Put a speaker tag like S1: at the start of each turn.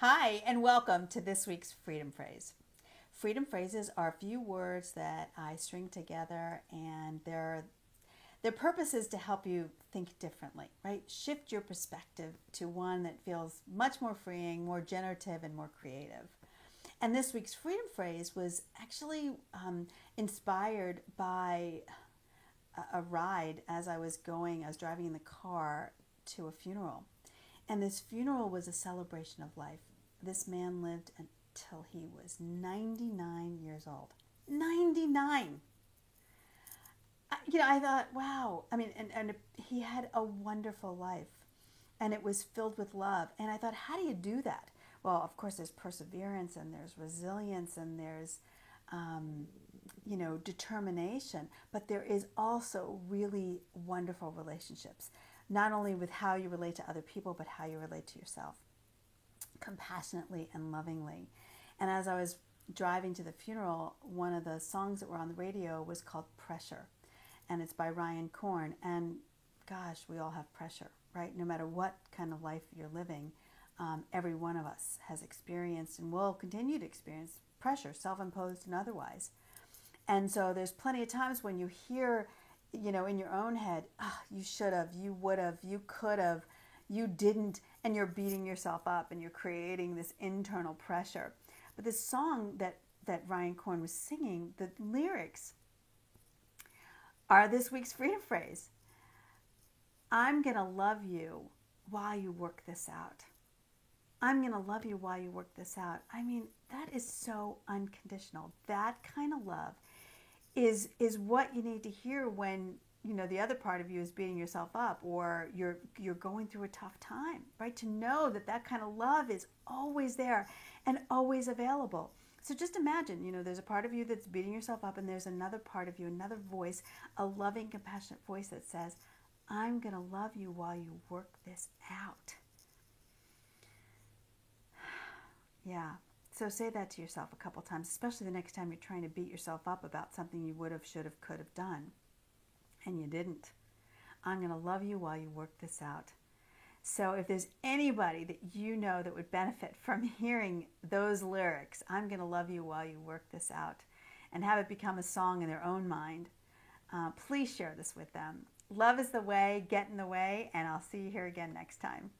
S1: Hi, and welcome to this week's Freedom Phrase. Freedom phrases are a few words that I string together, and their purpose is to help you think differently, right? Shift your perspective to one that feels much more freeing, more generative, and more creative. And this week's Freedom Phrase was actually inspired by a ride as I was driving in the car to a funeral. And this funeral was a celebration of life. This man lived until he was 99 years old. 99! I thought, wow. I mean, and he had a wonderful life. And it was filled with love. And I thought, how do you do that? Well, of course, there's perseverance and there's resilience and there's, determination. But there is also really wonderful relationships, not only with how you relate to other people, but how you relate to yourself, compassionately and lovingly. And as I was driving to the funeral, one of the songs that were on the radio was called Pressure. And it's by Ryan Korn. And gosh, we all have pressure, right? No matter what kind of life you're living, every one of us has experienced and will continue to experience pressure, self-imposed and otherwise. And so there's plenty of times when you hear, in your own head, oh, you should have, you would have, you could have, you didn't, and you're beating yourself up and you're creating this internal pressure. But this song that Ryan Korn was singing, the lyrics are this week's freedom phrase. I'm going to love you while you work this out. I'm going to love you while you work this out. I mean, that is so unconditional. That kind of love is what you need to hear when the other part of you is beating yourself up or you're going through a tough time, right? To know that that kind of love is always there and always available. So just imagine, there's a part of you that's beating yourself up, and there's another part of you, another voice, a loving, compassionate voice that says, I'm going to love you while you work this out. Yeah. So say that to yourself a couple times, especially the next time you're trying to beat yourself up about something you would have, should have, could have done, and you didn't. I'm going to love you while you work this out. So if there's anybody that you know that would benefit from hearing those lyrics, I'm going to love you while you work this out, and have it become a song in their own mind, please share this with them. Love is the way, get in the way, and I'll see you here again next time.